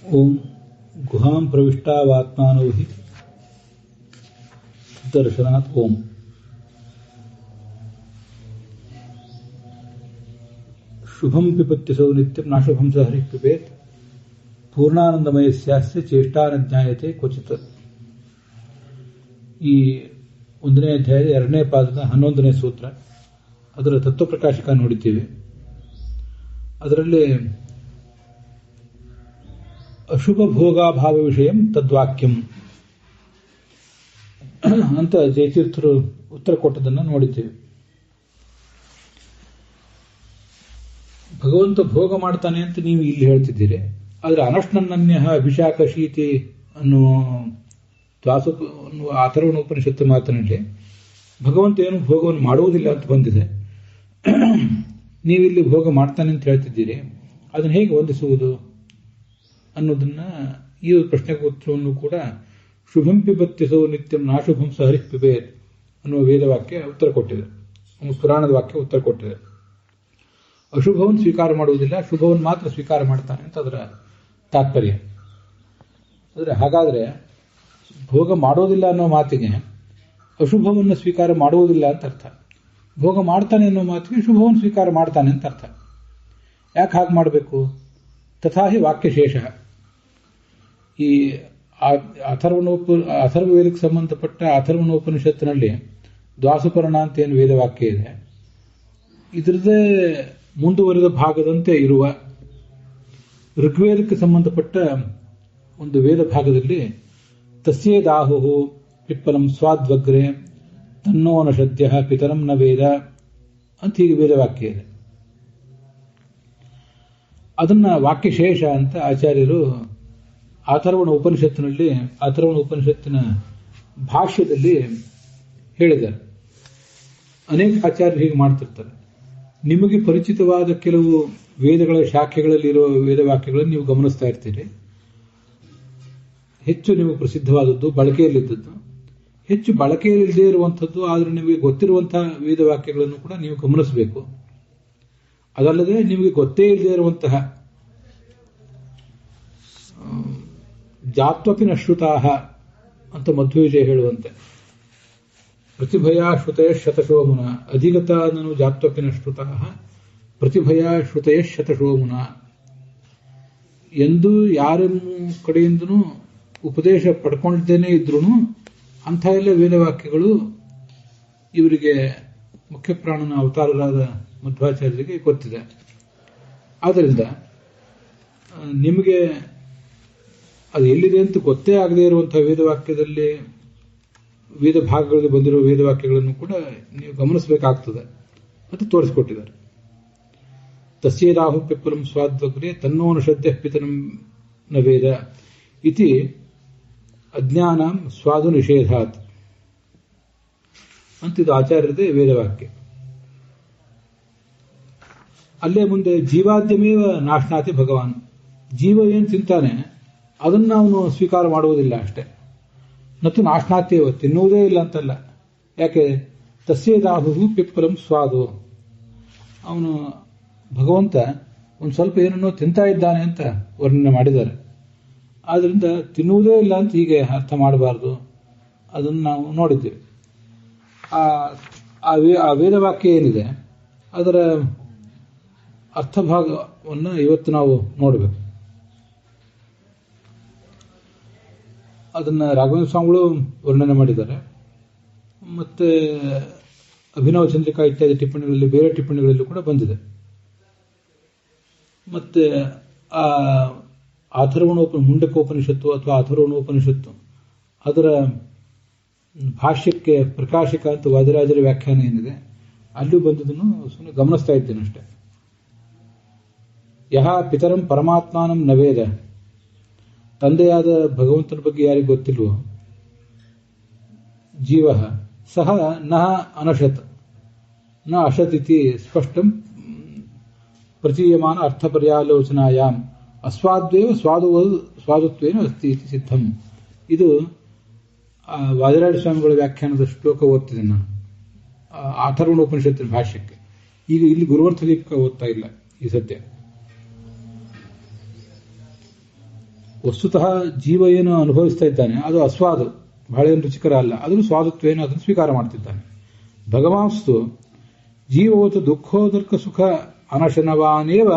ओम गुहां प्रविष्टावात्मानो हि दर्शनात् ओम शुभं पिबत्यसौ नित्यं नाशुभं स हरिः पिबेत् पूर्णानंदमयस्यास्य चेष्टा न ज्ञायते क्वचित्। ಈ 1ನೇ ಅಧ್ಯಾಯದ 2ನೇ ಪಾದದ 11ನೇ ಸೂತ್ರ, ಅದರ ತತ್ವಪ್ರಕಾಶಕ ನೋಡಿದ್ದೇವೆ. ಅದರಲ್ಲಿ ಅಶುಭ ಭೋಗಾಭಾವ ವಿಷಯಂ ತದ್ವಾಕ್ಯಂ ಅಂತ ಜಯತೀರ್ಥರು ಉತ್ತರ ಕೊಟ್ಟದನ್ನು ನೋಡಿದ್ದೇವೆ. ಭಗವಂತ ಭೋಗ ಮಾಡ್ತಾನೆ ಅಂತ ನೀವು ಇಲ್ಲಿ ಹೇಳ್ತಿದ್ದೀರಿ, ಆದರೆ ಅನಶ್ನನ್ಯ ಅಭಿಷಾಕ ಶೀತಿ ಅನ್ನುವ ಅಥರ್ವಣ ಉಪನಿಷತ್ತು ಮಾತಿನಲ್ಲಿ ಭಗವಂತ ಏನು ಭೋಗವನ್ನು ಮಾಡುವುದಿಲ್ಲ ಅಂತ ಬಂದಿದೆ. ನೀವಿಲ್ಲಿ ಭೋಗ ಮಾಡ್ತಾನೆ ಅಂತ ಹೇಳ್ತಿದ್ದೀರಿ, ಅದನ್ನು ಹೇಗೆ ಹೊಂದಿಸುವುದು ಅನ್ನೋದನ್ನ ಈ ಪ್ರಶ್ನೆಗೆ ಉತ್ತರವನ್ನು ಕೂಡ ಶುಭಂ ಪಿಬತ್ಯಸೋ ನಿತ್ಯಂ ನಾಶುಭಂ ಸ ಹರಿಃ ಪಿಬೇತ್ ಅನ್ನುವ ವೇದವಾಕ್ಯ ಉತ್ತರ ಕೊಟ್ಟಿದೆ, ಪುರಾಣದ ವಾಕ್ಯ ಉತ್ತರ ಕೊಟ್ಟಿದೆ. ಅಶುಭವನ್ನು ಸ್ವೀಕಾರ ಮಾಡುವುದಿಲ್ಲ, ಶುಭವನ್ನು ಮಾತ್ರ ಸ್ವೀಕಾರ ಮಾಡ್ತಾನೆ ಅಂತ ಅದರ ತಾತ್ಪರ್ಯ. ಆದರೆ ಹಾಗಾದರೆ ಭೋಗ ಮಾಡೋದಿಲ್ಲ ಅನ್ನೋ ಮಾತಿಗೆ ಅಶುಭವನ್ನು ಸ್ವೀಕಾರ ಮಾಡುವುದಿಲ್ಲ ಅಂತ ಅರ್ಥ, ಭೋಗ ಮಾಡ್ತಾನೆ ಅನ್ನೋ ಮಾತಿಗೆ ಶುಭವನ್ನು ಸ್ವೀಕಾರ ಮಾಡ್ತಾನೆ ಅಂತ ಅರ್ಥ. ಯಾಕೆ ಹಾಗೆ ಮಾಡಬೇಕು? ತಥಾಹಿ ವಾಕ್ಯಶೇಷ. ಈ ಅಥರ್ವವೇದಕ್ಕೆ ಸಂಬಂಧಪಟ್ಟ ಅಥರ್ವಣೋಪನಿಷತ್ತಿನಲ್ಲಿ ದ್ವಾಸುಪರ್ಣ ಅಂತ ಏನು ವೇದವಾಕ್ಯ ಇದೆ, ಇದರದೇ ಮುಂದುವರಿದ ಭಾಗದಂತೆ ಇರುವ ಋಗ್ವೇದಕ್ಕೆ ಸಂಬಂಧಪಟ್ಟ ಒಂದು ವೇದ ಭಾಗದಲ್ಲಿ ತಸ್ಯೇದಾಹು ಪಿಪ್ಪಲಂ ಸ್ವಾದ್ವಗ್ರೆ ತನ್ನೋ ನ ಸದ್ಯ ಪಿತರಂ ನ ವೇದ ಅಂತ ಹೀಗೆ ವೇದವಾಕ್ಯ ಇದೆ. ಅದನ್ನ ವಾಕ್ಯಶೇಷ ಅಂತ ಆಚಾರ್ಯರು ಅಥರ್ವಣ ಉಪನಿಷತ್ತಿನಲ್ಲಿ, ಅಥರ್ವಣ ಉಪನಿಷತ್ತಿನ ಭಾಷ್ಯದಲ್ಲಿ ಹೇಳಿದ್ದಾರೆ. ಅನೇಕ ಆಚಾರ್ಯರು ಹೀಗೆ ಮಾಡ್ತಿರ್ತಾರೆ. ನಿಮಗೆ ಪರಿಚಿತವಾದ ಕೆಲವು ವೇದಗಳ ಶಾಖೆಗಳಲ್ಲಿರುವ ವೇದವಾಕ್ಯಗಳನ್ನು ನೀವು ಗಮನಿಸ್ತಾ ಇರ್ತೀರಿ. ಹೆಚ್ಚು ನಿಮಗೆ ಪ್ರಸಿದ್ಧವಾದದ್ದು, ಬಳಕೆಯಲ್ಲಿದ್ದದ್ದು, ಹೆಚ್ಚು ಬಳಕೆಯಲ್ಲಿಲ್ಲದೆ ಇರುವಂಥದ್ದು, ಆದರೆ ನಿಮಗೆ ಗೊತ್ತಿರುವಂತಹ ವೇದವಾಕ್ಯಗಳನ್ನು ಕೂಡ ನೀವು ಗಮನಿಸಬೇಕು. ಅದಲ್ಲದೆ ನಿಮಗೆ ಗೊತ್ತೇ ಇಲ್ಲದೆ ಇರುವಂತಹ ಜಾತ್ವಪಿ ನಶ್ರುತಾಹ ಅಂತ ಮಧ್ವವಿಜಯ ಹೇಳುವಂತೆ ಪ್ರತಿಭಯಾ ಶ್ರುತಯ ಶತಶೋಮುನ ಅಧಿಗತ ನನು ಜಾತ್ವಪಿ ನಶ್ರುತಾಹ ಪ್ರತಿಭಯಾ ಶ್ರುತಯ ಶತಶೋಮುನ ಎಂದು ಯಾರ ಕಡೆಯಿಂದನೂ ಉಪದೇಶ ಪಡ್ಕೊಂಡಿದ್ದೇನೆ ಇದ್ರೂ ಅಂಥ ಎಲ್ಲ ವೇದವಾಕ್ಯಗಳು ಇವರಿಗೆ ಮುಖ್ಯ ಪ್ರಾಣನ ಅವತಾರರಾದ ಮಧ್ವಾಚಾರ್ಯರಿಗೆ ಗೊತ್ತಿದೆ. ಆದ್ದರಿಂದ ನಿಮಗೆ ಅದು ಎಲ್ಲಿದೆ ಅಂತ ಗೊತ್ತೇ ಆಗದೇ ಇರುವಂತಹ ವೇದವಾಕ್ಯದಲ್ಲಿ, ವೇದ ಭಾಗಗಳಲ್ಲಿ ಬಂದಿರುವ ವೇದವಾಕ್ಯಗಳನ್ನು ಕೂಡ ನೀವು ಗಮನಿಸಬೇಕಾಗ್ತದೆ ಅಂತ ತೋರಿಸಿಕೊಟ್ಟಿದ್ದಾರೆ. ತಸ್ಯೇದಾಹು ಪಿಪ್ಪಲಂ ಸ್ವಾದ್ವಗ್ರೆ ತನ್ನೋನ ಶ್ರದ್ಧೆ ಪಿತರಂ ನ ವೇದ ಇತಿ ಅಜ್ಞಾನ ಸ್ವಾದು ನಿಷೇಧಾತ್ ಅಂತಿದು ಆಚಾರ್ಯರದೇ ವೇದವಾಕ್ಯ. ಅಲ್ಲೇ ಮುಂದೆ ಜೀವಾದ್ಯಮೇವ ನಾಶ್ನಾತಿ ಭಗವಾನ್, ಜೀವ ಏನು ತಿಂತಾನೆ ಅದನ್ನು ಅವನು ಸ್ವೀಕಾರ ಮಾಡುವುದಿಲ್ಲ ಅಷ್ಟೇ. ಮತ್ತು ನಾಶ್ನಾತ್ಯವ, ತಿನ್ನುವುದೇ ಇಲ್ಲ ಅಂತಲ್ಲ. ಯಾಕೆ? ತಸ್ಯೇದಾಹು ಪಿಪ್ಪಲಂ ಸ್ವಾದು, ಅವನು ಭಗವಂತ ಒಂದು ಸ್ವಲ್ಪ ಏನನ್ನೋ ತಿಂತಾ ಇದ್ದಾನೆ ಅಂತ ವರ್ಣನೆ ಮಾಡಿದ್ದಾರೆ. ಆದ್ರಿಂದ ತಿನ್ನುವುದೇ ಇಲ್ಲ ಅಂತ ಹೀಗೆ ಅರ್ಥ ಮಾಡಬಾರದು. ಅದನ್ನು ನಾವು ನೋಡಿದ್ದೇವೆ. ಆ ವೇದವಾಕ್ಯ ಏನಿದೆ ಅದರ ಅರ್ಥಭಾಗವನ್ನು ಇವತ್ತು ನಾವು ನೋಡಬೇಕು. ಅದನ್ನು ರಾಘವೇಂದ್ರ ಸ್ವಾಮಿಗಳು ವರ್ಣನೆ ಮಾಡಿದ್ದಾರೆ. ಮತ್ತೆ ಅಭಿನವ ಚಂದ್ರಿಕಾ ಇತ್ಯಾದಿ ಟಿಪ್ಪಣಿಗಳಲ್ಲಿ, ಬೇರೆ ಟಿಪ್ಪಣಿಗಳಲ್ಲೂ ಕೂಡ ಬಂದಿದೆ. ಮತ್ತೆ ಆ ಮುಂಡಕೋಪನಿಷತ್ತು ಅಥವಾ ಅಥರ್ವಣೋಪನಿಷತ್ತು ಅದರ ಭಾಷ್ಯಕ್ಕೆ ಪ್ರಕಾಶಕ ಅಂತ ವಾದಿರಾಜರ ವ್ಯಾಖ್ಯಾನ ಏನಿದೆ ಅಲ್ಲೂ ಬಂದದನ್ನು ಸುಮ್ಮನೆ ಗಮನಿಸ್ತಾ ಇದ್ದೇನೆ ಅಷ್ಟೇ. ಯಹ ಪಿತರಂ ಪರಮಾತ್ಮಾನಂ ನವೇದ, ತಂದೆಯಾದ ಭಗವಂತನ ಬಗ್ಗೆ ಯಾರಿಗೆ ಗೊತ್ತಿಲ್ವೋ, ಜೀವ ಸಹ ನ ಅನಶತ್ ನ ಅಶತ್ ಇತಿ ಸ್ಪಷ್ಟಂ ಪ್ರತೀಯಮಾನ ಅರ್ಥ ಪರ್ಯಾಲೋಚನಾಯಾಮ್ ಅಸ್ವಾದ್ವೇವ ಸ್ವಾದುತ್ವೇನ ಅಸ್ತಿ ಇತಿ ಸಿದ್ಧಂ. ಇದು ವಾದಿರಾಜ ಸ್ವಾಮಿಗಳ ವ್ಯಾಖ್ಯಾನದ ಶ್ಲೋಕ ಓದ್ತಿದ್ದೇನೆ ನಾನು ಅಥರ್ವಣ ಉಪನಿಷತ್ತಿನ ಭಾಷ್ಯಕ್ಕೆ. ಈಗ ಇಲ್ಲಿ ಗುರುವರ್ಥ ದೀಪಿಕ ಓದ್ತಾ ಇಲ್ಲ ಈ ಸದ್ಯ. ವಸ್ತುತಃ ಜೀವ ಏನು ಅನುಭವಿಸ್ತಾ ಇದ್ದಾನೆ ಅದು ಅಸ್ವಾದು, ಬಹಳ ಏನು ರುಚಿಕರ ಅಲ್ಲ, ಅದನ್ನು ಸ್ವಾದತ್ವೇನು ಅದನ್ನು ಸ್ವೀಕಾರ ಮಾಡ್ತಿದ್ದಾನೆ. ಭಗವಾನ್ಸ್ತು ಜೀವವತ್ತು ದುಃಖೋದರ್ಕ ಸುಖ ಅನಶನವಾನೇವ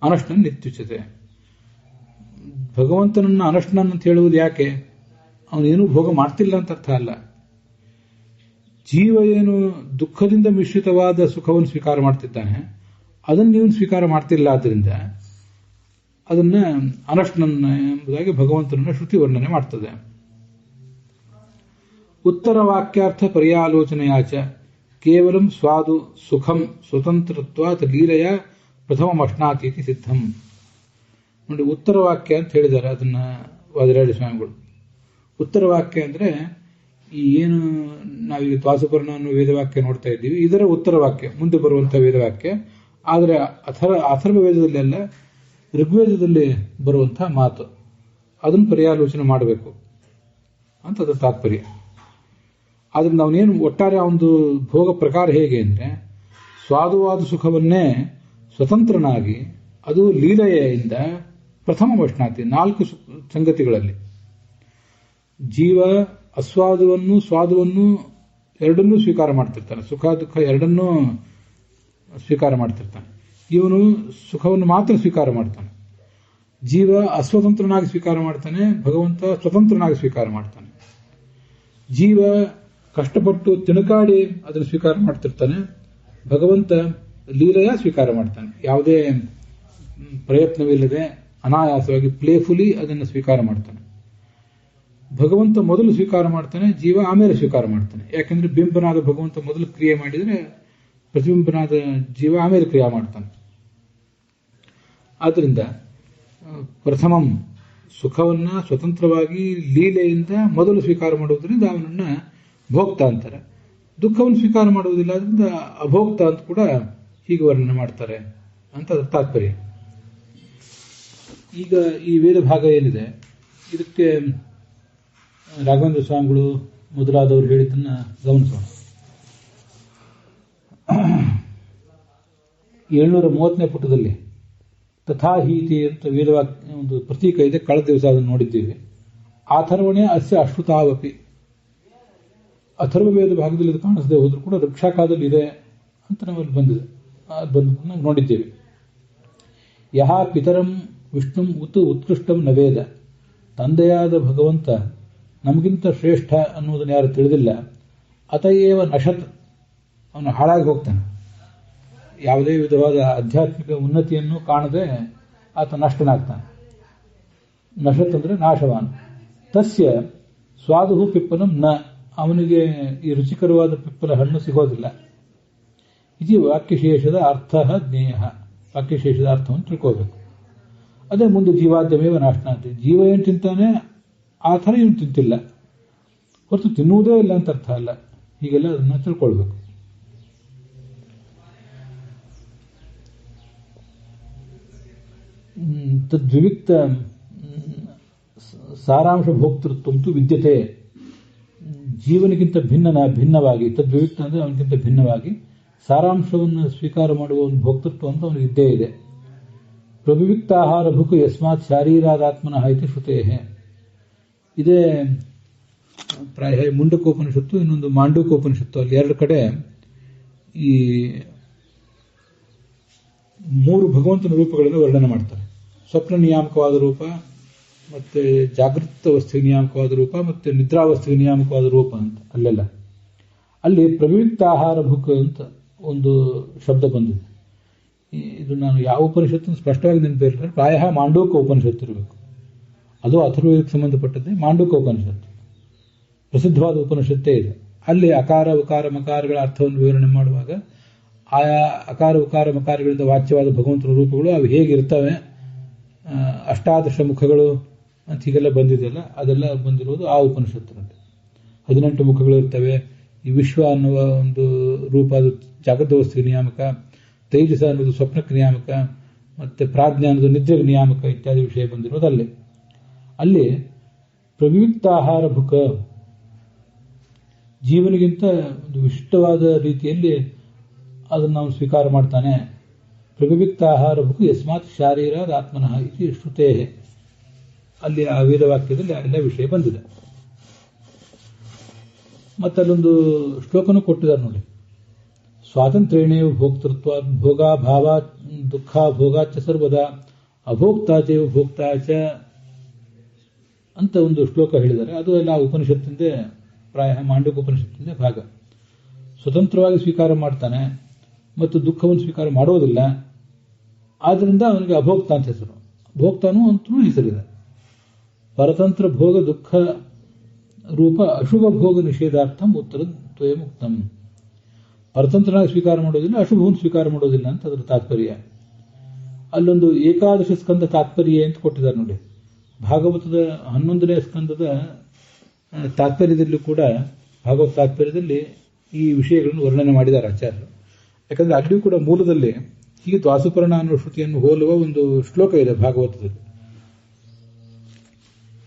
ಅನಶ್ನನ್ ನಿತ್ಯುಚ್ಯತೆ. ಭಗವಂತನನ್ನ ಅನಶ್ನನ್ ಅಂತ ಹೇಳುವುದು ಯಾಕೆ? ಅವನೇನು ಭೋಗ ಮಾಡ್ತಿಲ್ಲ ಅಂತ ಅರ್ಥ ಅಲ್ಲ. ಜೀವ ಏನು ದುಃಖದಿಂದ ಮಿಶ್ರಿತವಾದ ಸುಖವನ್ನು ಸ್ವೀಕಾರ ಮಾಡ್ತಿದ್ದಾನೆ, ಅದನ್ನು ನೀವು ಸ್ವೀಕಾರ ಮಾಡ್ತಿಲ್ಲ. ಆದ್ದರಿಂದ ಅದನ್ನ ಅನಶ್ನನ್ ಎಂಬುದಾಗಿ ಭಗವಂತನನ್ನ ಶ್ರುತಿ ವರ್ಣನೆ ಮಾಡ್ತದೆ. ಉತ್ತರ ವಾಕ್ಯಾರ್ಥ ಪರ್ಯಾಲೋಚನೆಯಾಚ ಕೇವಲಂ ಸ್ವಾದು ಸುಖಂ ಸ್ವತಂತ್ರತ್ವಾತ್ ಲೀಲೆಯ ಪ್ರಥಮಮಶ್ನಾತಿ ಸಿದ್ಧಂ. ನೋಡಿ, ಉತ್ತರ ವಾಕ್ಯ ಅಂತ ಹೇಳಿದ್ದಾರೆ ಅದನ್ನ ವಾದಿರಾಜ ಸ್ವಾಮಿಗಳು. ಉತ್ತರ ವಾಕ್ಯ ಅಂದ್ರೆ ಈ ಏನು ನಾವೀಗ ತ್ವಾಸುಪರ್ಣ ಅನ್ನೋ ವೇದವಾಕ್ಯ ನೋಡ್ತಾ ಇದ್ದೀವಿ, ಇದರ ಉತ್ತರ ವಾಕ್ಯ ಮುಂದೆ ಬರುವಂತಹ ವೇದವಾಕ್ಯ. ಆದರೆ ಅಥರ್ವ ವೇದದಲ್ಲೆಲ್ಲ ಋಗ್ವೇದದಲ್ಲಿ ಬರುವಂತಹ ಮಾತು, ಅದನ್ನು ಪರ್ಯಾಲೋಚನೆ ಮಾಡಬೇಕು ಅಂತ ಅದರ ತಾತ್ಪರ್ಯ. ಆದ್ರೆ ನಾವನೇನು ಒಟ್ಟಾರೆ ಒಂದು ಭೋಗ ಪ್ರಕಾರ ಹೇಗೆ ಅಂದ್ರೆ, ಸ್ವಾದುವಾದ ಸುಖವನ್ನೇ ಸ್ವತಂತ್ರನಾಗಿ ಅದು ಲೀಲೆಯಿಂದ ಪ್ರಥಮ ವೈಷ್ಣಾತಿ 4 ಸಂಗತಿಗಳಲ್ಲಿ ಜೀವ ಅಸ್ವಾದವನ್ನು ಸ್ವಾದವನ್ನು ಎರಡನ್ನೂ ಸ್ವೀಕಾರ ಮಾಡ್ತಿರ್ತಾನೆ, ಸುಖ ದುಃಖ ಎರಡನ್ನೂ ಸ್ವೀಕಾರ ಮಾಡ್ತಿರ್ತಾನೆ. ಇವನು ಸುಖವನ್ನು ಮಾತ್ರ ಸ್ವೀಕಾರ ಮಾಡ್ತಾನೆ. ಜೀವ ಅಸ್ವತಂತ್ರನಾಗಿ ಸ್ವೀಕಾರ ಮಾಡ್ತಾನೆ, ಭಗವಂತ ಸ್ವತಂತ್ರನಾಗಿ ಸ್ವೀಕಾರ ಮಾಡ್ತಾನೆ. ಜೀವ ಕಷ್ಟಪಟ್ಟು ತಿಣುಕಾಡಿ ಅದನ್ನು ಸ್ವೀಕಾರ ಮಾಡ್ತಿರ್ತಾನೆ, ಭಗವಂತ ಲೀಲೆಯ ಸ್ವೀಕಾರ ಮಾಡ್ತಾನೆ. ಯಾವುದೇ ಪ್ರಯತ್ನವಿಲ್ಲದೆ ಅನಾಯಾಸವಾಗಿ ಪ್ಲೇಫುಲಿ ಅದನ್ನು ಸ್ವೀಕಾರ ಮಾಡ್ತಾನೆ. ಭಗವಂತ ಮೊದಲು ಸ್ವೀಕಾರ ಮಾಡ್ತಾನೆ, ಜೀವ ಆಮೇಲೆ ಸ್ವೀಕಾರ ಮಾಡ್ತಾನೆ. ಯಾಕೆಂದ್ರೆ ಬಿಂಬನಾದ ಭಗವಂತ ಮೊದಲು ಕ್ರಿಯೆ ಮಾಡಿದರೆ ಪ್ರತಿಬಿಂಬನಾದ ಜೀವ ಆಮೇಲೆ ಕ್ರಿಯೆ ಮಾಡ್ತಾನೆ. ಆದ್ದರಿಂದ ಪ್ರಥಮಂ ಸುಖವನ್ನ ಸ್ವತಂತ್ರವಾಗಿ ಲೀಲೆಯಿಂದ ಮೊದಲು ಸ್ವೀಕಾರ ಮಾಡುವುದರಿಂದ ಅವನನ್ನ ಭೋಕ್ತ ಅಂತಾರೆ. ದುಃಖವನ್ನು ಸ್ವೀಕಾರ ಮಾಡುವುದಿಲ್ಲ, ಅದರಿಂದ ಅಭೋಕ್ತ ಅಂತ ಕೂಡ ಹೀಗೆ ವರ್ಣನೆ ಮಾಡ್ತಾರೆ ಅಂತ ಅದರ ತಾತ್ಪರ್ಯ. ಈಗ ಈ ವೇದ ಭಾಗ ಏನಿದೆ ಇದಕ್ಕೆ ರಾಘವೇಂದ್ರ ಸ್ವಾಮಿಗಳು ಮೊದಲಾದವರು ಹೇಳಿದ್ದನ್ನ ಗಮನಿಸೋಣ. 730ನೇ ಪುಟದಲ್ಲಿ ತಥಾಹೀತಿ ಅಂತ ವೇದವಾಕ್ಯ ಒಂದು ಪ್ರತೀಕ ಇದೆ. ಕಳೆದ ದಿವಸ ಅದನ್ನು ನೋಡಿದ್ದೀವಿ. ಅಥರ್ವಣೆ ಅಸ್ಯ ಅಶ್ರುತಾವಪಿ. ಅಥರ್ವ ವೇದ ಭಾಗದಲ್ಲಿ ಇದು ಕಾಣಿಸದೆ ಹೋದ್ರೂ ಕೂಡ ವೃಕ್ಷಾಕಾದಲ್ಲಿ ಇದೆ ಅಂತ ನಮ್ಮಲ್ಲಿ ಬಂದದನ್ನ ನೋಡಿದ್ದೇವೆ. ಯಹ ಪಿತರಂ ವಿಷ್ಣುಂ ಉತ್ಕೃಷ್ಟಂ ನವೇದ. ತಂದೆಯಾದ ಭಗವಂತ ನಮಗಿಂತ ಶ್ರೇಷ್ಠ ಅನ್ನುವುದನ್ನು ಯಾರು ತಿಳಿದಿಲ್ಲ. ಅತಯೇವ ನಶತ್, ಅವನು ಹಾಳಾಗಿ ಹೋಗ್ತಾನೆ. ಯಾವುದೇ ವಿಧವಾದ ಆಧ್ಯಾತ್ಮಿಕ ಉನ್ನತಿಯನ್ನು ಕಾಣದೆ ಆತ ನಷ್ಟನಾಗ್ತಾನೆ. ನಶತ್ ಅಂದ್ರೆ ನಾಶವಾನ್. ತಸ್ಯ ಸ್ವಾದು ಪಿಪ್ಪಲಂ ನ, ಅವನಿಗೆ ಈ ರುಚಿಕರವಾದ ಪಿಪ್ಪಲ ಹಣ್ಣು ಸಿಗೋದಿಲ್ಲ. ಇದು ವಾಕ್ಯಶೇಷದ ಅರ್ಥ ಜ್ಞೇಯ. ವಾಕ್ಯಶೇಷದ ಅರ್ಥವನ್ನು ತಿಳ್ಕೋಬೇಕು. ಅದೇ ಮುಂದೆ ಜೀವಾದ್ಯಮೇವ ನಾಶನಾಂತಿ. ಜೀವ ಏನು ತಿಂತಾನೆ ಆ ಥರ ಏನು ತಿಂತಿಲ್ಲ, ಹೊರತು ತಿನ್ನುವುದೇ ಇಲ್ಲ ಅಂತ ಅರ್ಥ ಅಲ್ಲ. ಹೀಗೆಲ್ಲ ಅದನ್ನು ತಿಳ್ಕೊಳ್ಬೇಕು. ತದ್ವಿವಿಕ್ತ ಸಾರಾಂಶ ಭೋಕ್ತೃತ್ವಂತು ವಿದ್ಯತೆ. ಜೀವನಿಗಿಂತ ಭಿನ್ನವಾಗಿ, ತದ್ವಿವಿಕ್ತ ಅಂದರೆ ಅವನಿಗಿಂತ ಭಿನ್ನವಾಗಿ ಸಾರಾಂಶವನ್ನು ಸ್ವೀಕಾರ ಮಾಡುವ ಒಂದು ಭೋಕ್ತೃತ್ವ ಅಂತ ಅವನಿಗೆ ಇದ್ದೇ ಇದೆ. ಪ್ರವಿವಿಕ್ತಾಹಾರ ಭುಕ್ ಯಸ್ಮಾತ್ ಶಾರೀರಾದಾತ್ಮನಃ ಇತಿ ಶ್ರುತೇಹೆ. ಇದೇ ಪ್ರಾಯ ಮುಂಡಕೋಪನಿಷತ್ತು, ಇನ್ನೊಂದು ಮಾಂಡೂಕೋಪನಿಷತ್ತು. ಅಲ್ಲಿ 2 ಕಡೆ ಈ 3 ಭಗವಂತನ ರೂಪಗಳನ್ನು ವರ್ಣನೆ ಮಾಡ್ತಾರೆ. ಸ್ವಪ್ನ ನಿಯಾಮಕವಾದ ರೂಪ, ಮತ್ತೆ ಜಾಗೃತ ಅವಸ್ಥೆಗೆ ನಿಯಾಮಕವಾದ ರೂಪ, ಮತ್ತೆ ನಿದ್ರಾವಸ್ಥೆಗೆ ನಿಯಾಮಕವಾದ ರೂಪ ಅಂತ ಅಲ್ಲೆಲ್ಲ. ಅಲ್ಲಿ ಪ್ರವಿವಿಕ್ತಾಹಾರ ಭುಕ್ ಅಂತ ಒಂದು ಶಬ್ದ ಬಂದಿದೆ. ಇದು ನಾನು ಯಾವ ಉಪನಿಷತ್ತು ಸ್ಪಷ್ಟವಾಗಿ ನೆನಪಿಲ್ಲ. ಪ್ರಾಯ ಮಾಂಡೂಕ ಉಪನಿಷತ್ತು ಇರಬೇಕು. ಅದು ಅಥರ್ವವೇದಕ್ಕೆ ಸಂಬಂಧಪಟ್ಟದ್ದೇ ಮಾಂಡೂಕ ಉಪನಿಷತ್ತು. ಪ್ರಸಿದ್ಧವಾದ ಉಪನಿಷತ್ತೇ ಇದೆ. ಅಲ್ಲಿ ಅಕಾರ ಉಕಾರ ಮಕಾರಗಳ ಅರ್ಥವನ್ನು ವಿವರಣೆ ಮಾಡುವಾಗ ಆಯಾ ಅಕಾರ ಉಕಾರ ಮಕಾರಗಳಿಂದ ವಾಚ್ಯವಾದ ಭಗವಂತನ ರೂಪಗಳು ಅವು ಹೇಗಿರ್ತವೆ, ಅಷ್ಟಾದಶ ಮುಖಗಳು ಅಂತ ಹೀಗೆಲ್ಲ ಬಂದಿದೆಯಲ್ಲ, ಅದೆಲ್ಲ ಬಂದಿರುವುದು ಆ ಉಪನಿಷತ್ತಿನಲ್ಲಿ. 18 ಮುಖಗಳು ಇರ್ತವೆ. ಈ ವಿಶ್ವ ಅನ್ನುವ ಒಂದು ರೂಪ ಅದು ಜಾಗೃತ ವಸ್ತುವಿಗೆ ನಿಯಾಮಕ, ತೇಜಸ ಅನ್ನೋದು ಸ್ವಪ್ನಕ್ಕೆ ನಿಯಾಮಕ, ಮತ್ತೆ ಪ್ರಾಜ್ಞಾ ಅನ್ನೋದು ನಿದ್ರೆಗೆ ನಿಯಾಮಕ ಇತ್ಯಾದಿ ವಿಷಯ ಬಂದಿರೋದು ಅಲ್ಲಿ. ಅಲ್ಲಿ ಪ್ರವಿವಿಕ್ತಾಹಾರ ಭುಕ, ಜೀವನಿಗಿಂತ ಒಂದು ವಿಶಿಷ್ಟವಾದ ರೀತಿಯಲ್ಲಿ ಅದನ್ನು ಅವನು ಸ್ವೀಕಾರ ಮಾಡ್ತಾನೆ. ಪ್ರವಿವಿಕ್ತಾಹಾರ ಭುಕ್ ಯಸ್ಮಾತ್ ಶಾರೀರಾದ ಆತ್ಮನಃ ಇತಿ ಶ್ರುತೇ. ಅಲ್ಲಿ ಆ ವೇದವಾಕ್ಯದಲ್ಲಿ ಎಲ್ಲ ವಿಷಯ ಬಂದಿದೆ. ಮತ್ತಲ್ಲೊಂದು ಶ್ಲೋಕನೂ ಕೊಟ್ಟಿದ್ದಾರೆ ನೋಡಿ, ಸ್ವಾತಂತ್ರ್ಯೇಣೇವ ಭೋಕ್ತೃತ್ವ ಭೋಗಾಭಾವ ದುಃಖ ಭೋಗಾಚ ಸರ್ವದಾ ಅಭೋಕ್ತಾಚೇವ ಭೋಕ್ತಾಚ ಅಂತ ಒಂದು ಶ್ಲೋಕ ಹೇಳಿದ್ದಾರೆ. ಅದು ಎಲ್ಲ ಉಪನಿಷತ್ತಿಂದ, ಪ್ರಾಯ ಮಾಂಡವ್ಯ ಉಪನಿಷತ್ತಿಂದ ಭಾಗ. ಸ್ವತಂತ್ರವಾಗಿ ಸ್ವೀಕಾರ ಮಾಡ್ತಾನೆ ಮತ್ತು ದುಃಖವನ್ನು ಸ್ವೀಕಾರ ಮಾಡೋದಿಲ್ಲ, ಆದ್ದರಿಂದ ಅವನಿಗೆ ಅಭೋಕ್ತ ಅಂತ ಹೆಸರು. ಭೋಕ್ತಾನೂ ಅಂತಲೂ ಹೆಸರಿದೆ. ಪರತಂತ್ರ ಭೋಗ ದುಃಖ ರೂಪ ಅಶುಭ ಭೋಗ ನಿಷೇಧಾರ್ಥಂ ಉತ್ತರ ತ್ವಯ ಮುಕ್ತಂ. ಪರತಂತ್ರನಾಗಿ ಸ್ವೀಕಾರ ಮಾಡೋದಿಲ್ಲ, ಅಶುಭವನ್ನು ಸ್ವೀಕಾರ ಮಾಡೋದಿಲ್ಲ ಅಂತ ಅದರ ತಾತ್ಪರ್ಯ. ಅಲ್ಲೊಂದು ಏಕಾದಶ ಸ್ಕಂದ ತಾತ್ಪರ್ಯ ಅಂತ ಕೊಟ್ಟಿದ್ದಾರೆ ನೋಡಿ. ಭಾಗವತದ 11ನೇ ಸ್ಕಂದದ ತಾತ್ಪರ್ಯದಲ್ಲೂ ಕೂಡ, ಭಾಗವತ ತಾತ್ಪರ್ಯದಲ್ಲಿ ಈ ವಿಷಯಗಳನ್ನು ವರ್ಣನೆ ಮಾಡಿದ್ದಾರೆ ಆಚಾರ್ಯರು. ಯಾಕಂದ್ರೆ ಅಲ್ಲಿಯೂ ಕೂಡ ಮೂಲದಲ್ಲಿ ಹೀಗೆ ದ್ವಾಸುಪರ್ಣ ಅನ್ನೋ ಶ್ರುತಿಯನ್ನು ಹೋಲುವ ಒಂದು ಶ್ಲೋಕ ಇದೆ ಭಾಗವತದಲ್ಲಿ.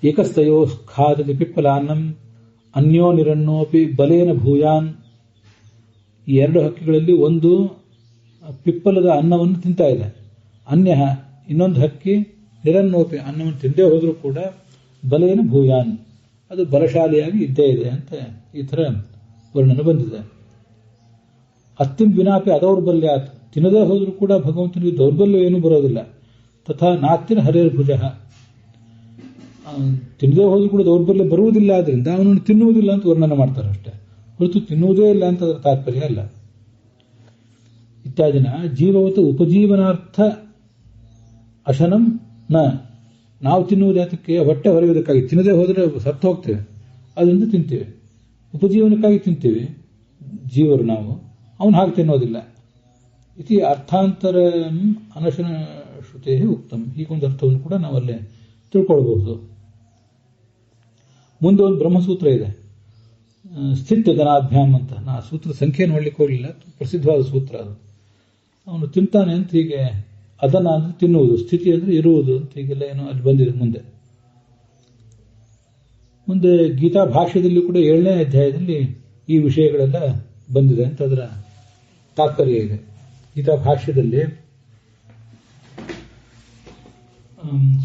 ಏಕಸ್ತಯೋ ಖಾದತಿ ಪಿಪ್ಪಲಾನ್ನಂ ಅನ್ಯೋ ನಿರನ್ನೋಪಿ ಬಲೇನ ಭೂಯಾನ್. ಈ ಎರಡು ಹಕ್ಕಿಗಳಲ್ಲಿ ಒಂದು ಪಿಪ್ಪಲದ ಅನ್ನವನ್ನು ತಿಂತಾ ಇದೆ, ಅನ್ಯ ಇನ್ನೊಂದು ಹಕ್ಕಿ ನಿರನ್ನೋಪಿ ಅನ್ನವನ್ನು ತಿಂದೇ ಹೋದರೂ ಕೂಡ ಬಲೇನ ಭೂಯಾನ್, ಅದು ಬಲಶಾಲಿಯಾಗಿ ಇದ್ದೇ ಇದೆ ಅಂತ ಈ ಥರ ವರ್ಣನೆ ಬಂದಿದೆ. ಅತ್ತಿಂ ವಿನಾಪಿ ಅದೌರ್ಬಲ್ಯಾತ್, ತಿನ್ನದೇ ಹೋದರೂ ಕೂಡ ಭಗವಂತನಿಗೆ ದೌರ್ಬಲ್ಯ ಏನೂ ಬರೋದಿಲ್ಲ. ತಥಾ ನಾತ್ತಿನ ಹರೇರ್ಭುಜ, ತಿನ್ನದೇ ಹೋದರೂ ಕೂಡ ದೌರ್ಬಲ್ಯ ಬರುವುದಿಲ್ಲ, ಆದ್ರಿಂದ ಅವನನ್ನು ತಿನ್ನುವುದಿಲ್ಲ ಅಂತ ವರ್ಣನೆ ಮಾಡ್ತಾರೆ ಅಷ್ಟೇ, ಹೊರತು ತಿನ್ನುವುದೇ ಇಲ್ಲ ಅಂತ ಅದರ ತಾತ್ಪರ್ಯ ಅಲ್ಲ. ಇತ್ಯಾದಿನ ಜೀವವತ ಉಪಜೀವನಾರ್ಥ ಅಶನಂ ನ. ನಾವು ತಿನ್ನುವುದು ಯಾತಕ್ಕೆ? ಹೊಟ್ಟೆ ಹೊರೆಯುವುದಕ್ಕಾಗಿ. ತಿನ್ನದೇ ಹೋದರೆ ಸತ್ತು ಹೋಗ್ತೇವೆ, ಅದರಿಂದ ತಿಂತೇವೆ. ಉಪಜೀವನಕ್ಕಾಗಿ ತಿಂತೇವೆ ಜೀವರು ನಾವು, ಅವನು ಹಾಗೆ ತಿನ್ನೋದಿಲ್ಲ. ಇತಿ ಅರ್ಥಾಂತರ ಅನಶನ ಶ್ರುತೇ ಉಕ್ತಂ. ಹೀಗೊಂದು ಅರ್ಥವನ್ನು ಕೂಡ ನಾವಲ್ಲೇ ತಿಳ್ಕೊಳ್ಬಹುದು. ಮುಂದೆ ಒಂದು ಬ್ರಹ್ಮಸೂತ್ರ ಇದೆ, ಸ್ಥಿತ್ಯ ಧನಾಭ್ಯಾಮ್ ಅಂತ. ನಾ ಸೂತ್ರ ಸಂಖ್ಯೆ ನೋಡ್ಲಿಕ್ಕೆ ಹೋಗಲಿಲ್ಲ, ಪ್ರಸಿದ್ಧವಾದ ಸೂತ್ರ ಅದು. ಅವನು ತಿಂತಾನೆ ಅಂತ ಹೀಗೆ, ಅದನ್ನ ಅಂದ್ರೆ ತಿನ್ನುವುದು, ಸ್ಥಿತಿ ಅಂದ್ರೆ ಇರುವುದು ಅಂತ ಹೀಗೆಲ್ಲ ಏನೋ ಅಲ್ಲಿ ಬಂದಿದೆ. ಮುಂದೆ ಗೀತಾ ಭಾಷ್ಯದಲ್ಲಿ ಕೂಡ 7ನೇ ಅಧ್ಯಾಯದಲ್ಲಿ ಈ ವಿಷಯಗಳೆಲ್ಲ ಬಂದಿದೆ ಅಂತ ಅದರ ತಾತ್ಪರ್ಯ ಇದೆ. ಗೀತಾ ಭಾಷ್ಯದಲ್ಲಿ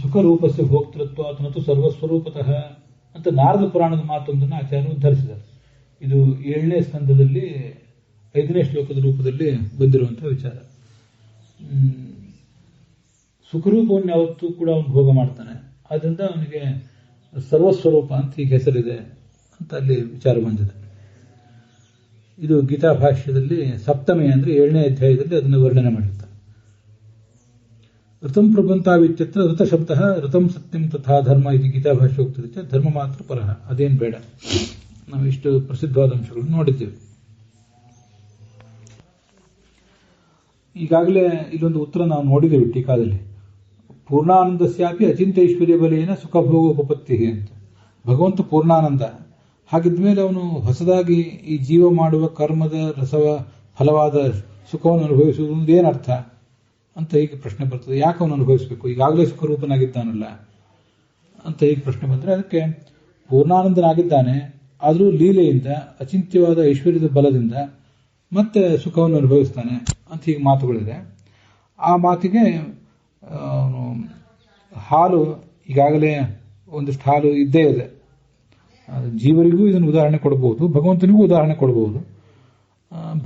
ಸುಖರೂಪಸ್ಯ ಭೋಕ್ತೃತ್ವ ಅಥವಾ ಸರ್ವಸ್ವರೂಪತಃ ಅಂತ ನಾರದ ಪುರಾಣದ ಮಾತೊಂದನ್ನು ಆಚಾರ್ಯರು ಉದ್ಧರಿಸಿದ್ದಾರೆ. ಇದು 7ನೇ ಸ್ಕಂದದಲ್ಲಿ 5ನೇ ಶ್ಲೋಕದ ರೂಪದಲ್ಲಿ ಬಂದಿರುವಂತಹ ವಿಚಾರ. ಸುಖರೂಪವನ್ನು ಯಾವತ್ತೂ ಕೂಡ ಅವನು ಭೋಗ ಮಾಡ್ತಾನೆ, ಆದ್ದರಿಂದ ಅವನಿಗೆ ಸರ್ವಸ್ವರೂಪ ಅಂತ ಈಗ ಹೆಸರಿದೆ ಅಂತ ಅಲ್ಲಿ ವಿಚಾರ ಬಂದಿದೆ. ಇದು ಗೀತಾ ಭಾಷ್ಯದಲ್ಲಿ 7ನೇ ಅಂದ್ರೆ 7ನೇ ಅಧ್ಯಾಯದಲ್ಲಿ ಅದನ್ನು ವರ್ಣನೆ ಮಾಡಿರ್ತಾರೆ. ಋತಂ ಪ್ರಬಂತಾವಿತ್ಯತ್ರ ಋತ ಶಬ್ದ ಋತಂ ಸತ್ಯಂ ತಥಾ ಧರ್ಮ ಇದು ಗೀತಾ ಭಾಷ್ಯ ಹೋಗ್ತಿರುತ್ತೆ. ಧರ್ಮ ಮಾತ್ರ ಪರಹ, ಅದೇನು ಬೇಡ. ನಾವು ಇಷ್ಟು ಪ್ರಸಿದ್ಧವಾದ ಅಂಶಗಳನ್ನು ನೋಡಿದ್ದೇವೆ. ಈಗಾಗಲೇ ಇಲ್ಲೊಂದು ಉತ್ತರ ನಾವು ನೋಡಿದ್ದೇವೆ ಟೀಕಾದಲ್ಲಿ. ಪೂರ್ಣಾನಂದಸ್ಯಾಪಿ ಅಚಿಂತ್ಯೈಶ್ವರ್ಯ ಬಲೇನ ಸುಖಭೋಗೋಪಪತ್ತಿ ಅಂತ. ಭಗವಂತ ಪೂರ್ಣಾನಂದ, ಹಾಗಿದ್ಮೇಲೆ ಅವನು ಹೊಸದಾಗಿ ಈ ಜೀವ ಮಾಡುವ ಕರ್ಮದ ರಸವ ಫಲವಾದ ಸುಖವನ್ನು ಅನುಭವಿಸುವುದು ಏನರ್ಥ ಅಂತ ಹೀಗೆ ಪ್ರಶ್ನೆ ಬರ್ತದೆ. ಯಾಕೆ ಅವನು ಅನುಭವಿಸಬೇಕು? ಈಗಾಗಲೇ ಸುಖರೂಪನಾಗಿದ್ದಾನಲ್ಲ ಅಂತ ಹೀಗೆ ಪ್ರಶ್ನೆ ಬಂದರೆ, ಅದಕ್ಕೆ ಪೂರ್ಣಾನಂದನಾಗಿದ್ದಾನೆ, ಆದರೂ ಲೀಲೆಯಿಂದ ಅಚಿಂತ್ಯವಾದ ಐಶ್ವರ್ಯದ ಬಲದಿಂದ ಮತ್ತೆ ಸುಖವನ್ನು ಅನುಭವಿಸ್ತಾನೆ ಅಂತ ಹೀಗೆ ಮಾತುಗಳಿದೆ. ಆ ಮಾತಿಗೆ ಹಾಲು, ಈಗಾಗಲೇ ಒಂದಿಷ್ಟು ಹಾಲು ಇದ್ದೇ ಇದೆ. ಜೀವರಿಗೂ ಇದನ್ನು ಉದಾಹರಣೆ ಕೊಡಬಹುದು, ಭಗವಂತನಿಗೂ ಉದಾಹರಣೆ ಕೊಡಬಹುದು.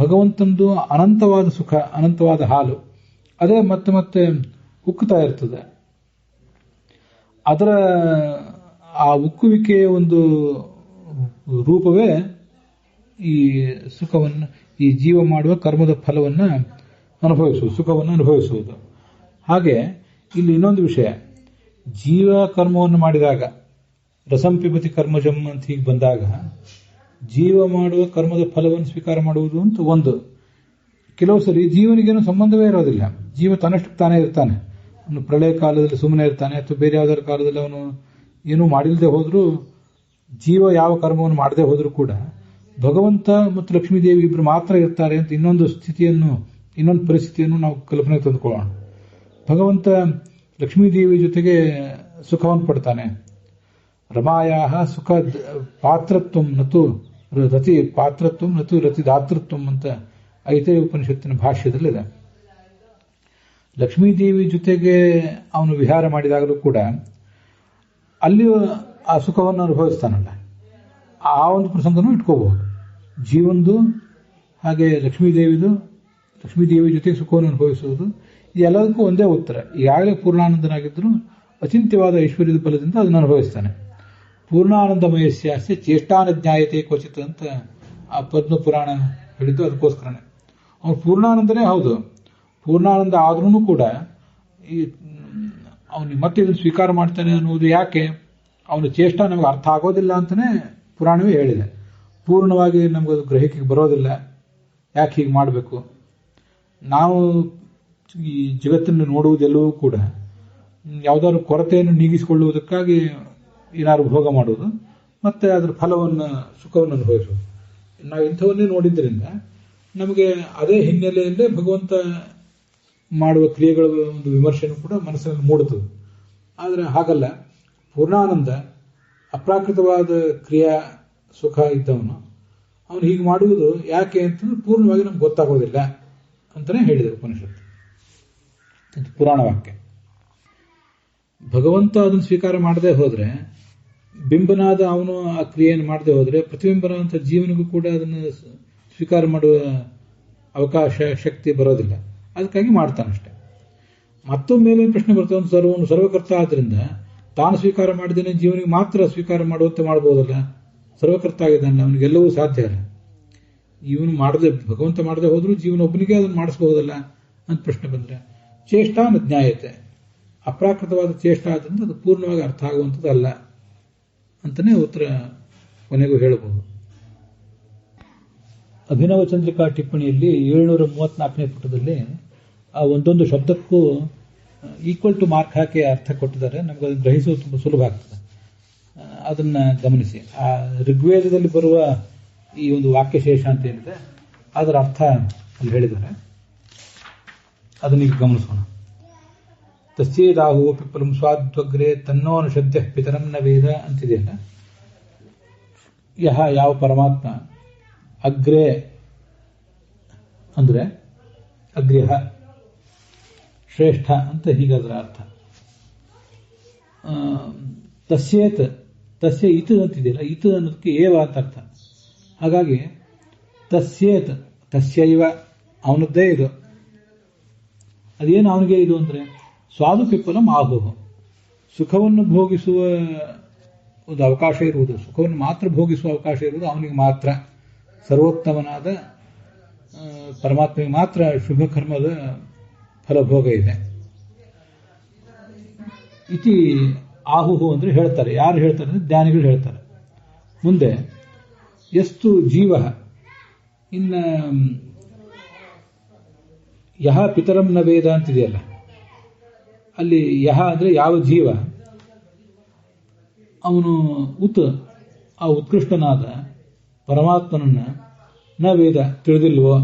ಭಗವಂತನದು ಅನಂತವಾದ ಸುಖ, ಅನಂತವಾದ ಹಾಲು, ಅದೇ ಮತ್ತೆ ಮತ್ತೆ ಉಕ್ಕುತ್ತಾ ಇರ್ತದೆ. ಅದರ ಆ ಉಕ್ಕುವಿಕೆಯ ಒಂದು ರೂಪವೇ ಈ ಸುಖವನ್ನು, ಈ ಜೀವ ಮಾಡುವ ಕರ್ಮದ ಫಲವನ್ನು ಅನುಭವಿಸುವುದು, ಸುಖವನ್ನು ಅನುಭವಿಸುವುದು. ಹಾಗೆ ಇಲ್ಲಿ ಇನ್ನೊಂದು ವಿಷಯ, ಜೀವ ಕರ್ಮವನ್ನು ಮಾಡಿದಾಗ ರಸಂ ಪಿಬತಿ ಕರ್ಮಜಂ ಅಂತ ಹೀಗೆ ಬಂದಾಗ ಜೀವ ಮಾಡುವ ಕರ್ಮದ ಫಲವನ್ನು ಸ್ವೀಕಾರ ಮಾಡುವುದು ಅಂತ ಒಂದು. ಕೆಲವು ಸರಿ ಜೀವನಿಗೇನು ಸಂಬಂಧವೇ ಇರೋದಿಲ್ಲ, ಜೀವ ತನ್ನಷ್ಟಕ್ಕೆ ತಾನೇ ಇರ್ತಾನೆ. ಅವನು ಪ್ರಳಯ ಕಾಲದಲ್ಲಿ ಸುಮ್ಮನೆ ಇರ್ತಾನೆ, ಅಥವಾ ಬೇರೆ ಯಾವುದಾದ್ರು ಕಾಲದಲ್ಲಿ ಅವನು ಏನೂ ಮಾಡಿಲ್ಲದೆ ಹೋದರೂ, ಜೀವ ಯಾವ ಕರ್ಮವನ್ನು ಮಾಡದೆ ಹೋದರೂ ಕೂಡ ಭಗವಂತ ಮತ್ತು ಲಕ್ಷ್ಮೀದೇವಿ ಇಬ್ಬರು ಮಾತ್ರ ಇರ್ತಾರೆ ಅಂತ ಇನ್ನೊಂದು ಸ್ಥಿತಿಯನ್ನು, ಇನ್ನೊಂದು ಪರಿಸ್ಥಿತಿಯನ್ನು ನಾವು ಕಲ್ಪನೆ ತಂದುಕೊಳ್ಳೋಣ. ಭಗವಂತ ಲಕ್ಷ್ಮೀದೇವಿ ಜೊತೆಗೆ ಸುಖವನ್ನು ಪಡ್ತಾನೆ. ರಮಾಯಾ ಸುಖ ಪಾತ್ರತ್ವಂ ನತು ರತಿ ಪಾತ್ರತ್ವಂ ನತು ರತಿ ದಾತೃತ್ವಂ ಅಂತ ಐತರೇಯ ಉಪನಿಷತ್ತಿನ ಭಾಷ್ಯದಲ್ಲಿದೆ. ಲಕ್ಷ್ಮೀದೇವಿ ಜೊತೆಗೆ ಅವನು ವಿಹಾರ ಮಾಡಿದಾಗಲೂ ಕೂಡ ಅಲ್ಲಿ ಆ ಸುಖವನ್ನು ಅನುಭವಿಸ್ತಾನಲ್ಲ, ಆ ಒಂದು ಪ್ರಸಂಗನೂ ಇಟ್ಕೋಬಹುದು. ಜೀವಂದು ಹಾಗೆ ಲಕ್ಷ್ಮೀದೇವಿ ಜೊತೆಗೆ ಸುಖವನ್ನು ಅನುಭವಿಸುವುದು, ಎಲ್ಲದಕ್ಕೂ ಒಂದೇ ಉತ್ತರ. ಈಗಾಗಲೇ ಪೂರ್ಣಾನಂದನಾಗಿದ್ದರೂ ಅಚಿಂತ್ಯವಾದ ಐಶ್ವರ್ಯದ ಫಲದಿಂದ ಅದನ್ನು ಅನುಭವಿಸ್ತಾನೆ. ಪೂರ್ಣಾನಂದಮಯಸ್ಯಾಸ್ಯ ಚೇಷ್ಟಾನಜ್ಞಾಯತೆ ಕ್ವಚಿತ್ ಅಂತ ಆ ಪದ್ಮ ಪುರಾಣ ಹೇಳಿದ್ದು ಅದಕ್ಕೋಸ್ಕರನೇ. ಅವನು ಪೂರ್ಣಾನಂದನೇ ಹೌದು, ಪೂರ್ಣಾನಂದ ಆದ್ರೂ ಕೂಡ ಈ ಅವನು ಮತ್ತೆ ಇದನ್ನು ಸ್ವೀಕಾರ ಮಾಡ್ತಾನೆ ಅನ್ನುವುದು ಯಾಕೆ? ಅವನ ಚೇಷ್ಟ ನಮಗೆ ಅರ್ಥ ಆಗೋದಿಲ್ಲ ಅಂತಲೇ ಪುರಾಣವೇ ಹೇಳಿದೆ. ಪೂರ್ಣವಾಗಿ ನಮಗದು ಗ್ರಹಿಕೆಗೆ ಬರೋದಿಲ್ಲ, ಯಾಕೆ ಹೀಗೆ ಮಾಡಬೇಕು? ನಾವು ಈ ಜಗತ್ತನ್ನು ನೋಡುವುದೆಲ್ಲವೂ ಕೂಡ ಯಾವುದಾದ್ರು ಕೊರತೆಯನ್ನು ನೀಗಿಸಿಕೊಳ್ಳುವುದಕ್ಕಾಗಿ ಏನಾದ್ರು ಭೋಗ ಮಾಡುವುದು, ಮತ್ತೆ ಅದರ ಫಲವನ್ನು ಸುಖವನ್ನು ಅನುಭವಿಸುವುದು. ನಾವು ಇಂಥವನ್ನೇ ನೋಡಿದ್ದರಿಂದ ನಮಗೆ ಅದೇ ಹಿನ್ನೆಲೆಯಲ್ಲೇ ಭಗವಂತ ಮಾಡುವ ಕ್ರಿಯೆಗಳ ಒಂದು ವಿಮರ್ಶೆನೂ ಕೂಡ ಮನಸ್ಸಿನಲ್ಲಿ ಮೂಡುತ್ತದೆ. ಆದರೆ ಹಾಗಲ್ಲ, ಪೂರ್ಣಾನಂದ ಅಪ್ರಾಕೃತವಾದ ಕ್ರಿಯಾ ಸುಖ ಇದ್ದವನು ಅವನು ಹೀಗೆ ಮಾಡುವುದು ಯಾಕೆ ಅಂತಂದ್ರೆ ಪೂರ್ಣವಾಗಿ ನಮ್ಗೆ ಗೊತ್ತಾಗೋದಿಲ್ಲ ಅಂತಲೇ ಹೇಳಿದೆ ಉಪನಿಷತ್ತು, ಪುರಾಣ ವಾಕ್ಯ. ಭಗವಂತ ಅದನ್ನು ಸ್ವೀಕಾರ ಮಾಡದೆ ಹೋದರೆ, ಬಿಂಬನಾದ ಅವನು ಆ ಕ್ರಿಯೆಯನ್ನು ಮಾಡದೆ ಹೋದರೆ, ಪ್ರತಿಬಿಂಬನಾದಂಥ ಜೀವನಿಗೂ ಕೂಡ ಅದನ್ನು ಸ್ವೀಕಾರ ಮಾಡುವ ಅವಕಾಶ ಶಕ್ತಿ ಬರೋದಿಲ್ಲ. ಅದಕ್ಕಾಗಿ ಮಾಡ್ತಾನಷ್ಟೆ. ಮತ್ತೊಮ್ಮೆ ಮೇಲೆ ಪ್ರಶ್ನೆ ಬರ್ತದೆ, ಅವನು ಸರ್ವಕರ್ತ ಆದ್ದರಿಂದ ತಾನು ಸ್ವೀಕಾರ ಮಾಡಿದ್ದೇನೆ ಜೀವನಿಗೆ ಮಾತ್ರ ಸ್ವೀಕಾರ ಮಾಡುವಂತೆ ಮಾಡಬಹುದಲ್ಲ, ಸರ್ವಕರ್ತ ಆಗಿದ್ದಾನೆ, ಅವನಿಗೆಲ್ಲವೂ ಸಾಧ್ಯ ಅಲ್ಲ. ಇವನು ಮಾಡದೆ, ಭಗವಂತ ಮಾಡದೆ ಹೋದ್ರೂ ಜೀವನೊಬ್ಬನಿಗೆ ಅದನ್ನು ಮಾಡಿಸಬಹುದಲ್ಲ ಅಂತ ಪ್ರಶ್ನೆ ಬಂದರೆ, ಚೇಷ್ಟಾನ ಜ್ಞಾಯತೆ, ಅಪ್ರಾಕೃತವಾದ ಚೇಷ್ಟ ಆದ್ದರಿಂದ ಅದು ಪೂರ್ಣವಾಗಿ ಅರ್ಥ ಆಗುವಂಥದ್ದಲ್ಲ ಅಂತಲೇ ಉತ್ತರ ಕೊನೆಗೂ ಹೇಳಬಹುದು. ಅಭಿನವ ಚಂದ್ರಿಕಾ ಟಿಪ್ಪಣಿಯಲ್ಲಿ 734ನೇ ಪುಟದಲ್ಲಿ ಆ ಒಂದೊಂದು ಶಬ್ದಕ್ಕೂ ಈಕ್ವಲ್ ಟು ಮಾರ್ಕ್ ಹಾಕಿ ಅರ್ಥ ಕೊಟ್ಟಿದ್ದಾರೆ. ನಮ್ಗೆ ಅದನ್ನು ಗ್ರಹಿಸೋದು ತುಂಬ ಸುಲಭ ಆಗ್ತದೆ. ಅದನ್ನ ಗಮನಿಸಿ. ಆ ಋಗ್ವೇದದಲ್ಲಿ ಬರುವ ಈ ಒಂದು ವಾಕ್ಯಶೇಷ ಅಂತ ಏನಿದೆ ಅದರ ಅರ್ಥ ಅಲ್ಲಿ ಹೇಳಿದ್ದಾರೆ, ಅದನ್ನೀಗ ಗಮನಿಸೋಣ. ತಸ್ಯೇದಾಹು ಪಿಪ್ಪಲಂ ಸ್ವಾದ್ವಗ್ರೆ ತನ್ನೋನು ಶಬ್ದ ಪಿತರನ್ನ ವೇದ ಅಂತಿದೆಯಲ್ಲ, ಯಾವ ಪರಮಾತ್ಮ ಅಗ್ರೆ ಅಂದ್ರೆ ಅಗ್ರ್ಯಃ ಶ್ರೇಷ್ಠ ಅಂತ ಹೀಗಾದ್ರ ಅರ್ಥ. ತಸ್ಯ ಇತ್ ಅಂತಿದೆಯಲ್ಲ, ಇತ್ ಅನ್ನೋದಕ್ಕೆ ಏವ ಅಂತ ಅರ್ಥ. ಹಾಗಾಗಿ ತಸ್ಯೇತ್ ತಸ್ಯೈವ ಅವನದ್ದೇ ಇದು. ಅದೇನು ಅವನಿಗೆ ಇದು ಅಂದ್ರೆ ಸ್ವಾದು ಪಿಪ್ಪಲಂ ಆಹುಹು, ಸುಖವನ್ನು ಭೋಗಿಸುವ ಒಂದು ಅವಕಾಶ ಇರುವುದು, ಸುಖವನ್ನು ಮಾತ್ರ ಭೋಗಿಸುವ ಅವಕಾಶ ಇರುವುದು ಅವನಿಗೆ ಮಾತ್ರ. ಸರ್ವೋತ್ತಮನಾದ ಪರಮಾತ್ಮಗೆ ಮಾತ್ರ ಶುಭ ಕರ್ಮದ ಫಲಭೋಗ ಇದೆ. ಇತಿ ಆಹುಹು ಅಂದ್ರೆ ಹೇಳ್ತಾರೆ. ಯಾರು ಹೇಳ್ತಾರೆ ಅಂದ್ರೆ ಜ್ಞಾನಿಗಳು ಹೇಳ್ತಾರೆ. ಮುಂದೆ ಎಷ್ಟು ಜೀವ, ಇನ್ನ ಯಹ ಪಿತರಂ ನ ವೇದ ಅಂತಿದೆಯಲ್ಲ, ಅಲ್ಲಿ ಯಹ ಅಂದ್ರೆ ಯಾವ ಜೀವ ಅವನು ಆ ಉತ್ಕೃಷ್ಟನಾದ ಪರಮಾತ್ಮನನ್ನ ನ ವೇದ ತಿಳಿದಿಲ್ವೋ,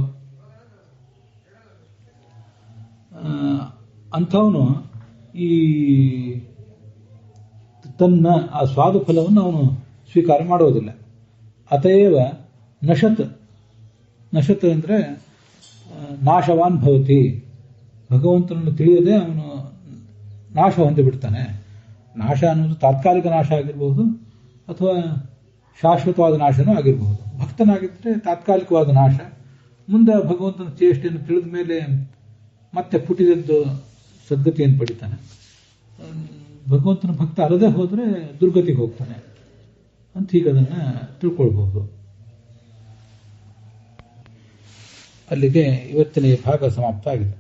ಅಂಥವನು ಈ ತನ್ನ ಆ ಸ್ವಾದು ಫಲವನ್ನು ಅವನು ಸ್ವೀಕಾರ ಮಾಡೋದಿಲ್ಲ. ಅತಯೇವ ನಶತ್ ಅಂದ್ರೆ ನಾಶವಾನ್ ಭವತಿ, ಭಗವಂತನನ್ನು ತಿಳಿಯದೆ ಅವನು ನಾಶ ಹೊಂದಿಬಿಡ್ತಾನೆ. ನಾಶ ಅನ್ನೋದು ತಾತ್ಕಾಲಿಕ ನಾಶ ಆಗಿರಬಹುದು ಅಥವಾ ಶಾಶ್ವತವಾದ ನಾಶನೂ ಆಗಿರಬಹುದು. ಭಕ್ತನಾಗಿದ್ದರೆ ತಾತ್ಕಾಲಿಕವಾದ ನಾಶ, ಮುಂದೆ ಭಗವಂತನ ಚೇಷ್ಟೆಯನ್ನು ತಿಳಿದ ಮೇಲೆ ಮತ್ತೆ ಪುಟಿದದ್ದು ಸದ್ಗತಿಯನ್ನು ಪಡಿತಾನೆ. ಭಗವಂತನ ಭಕ್ತ ಅಲ್ಲದೆ ಹೋದರೆ ದುರ್ಗತಿಗೆ ಹೋಗ್ತಾನೆ ಅಂತ ಹೀಗೆ ಅದನ್ನು ತಿಳ್ಕೊಳ್ಬಹುದು. ಅಲ್ಲಿಗೆ ಇವತ್ತಿನ ಈ ಭಾಗ ಸಮಾಪ್ತ ಆಗಿದೆ.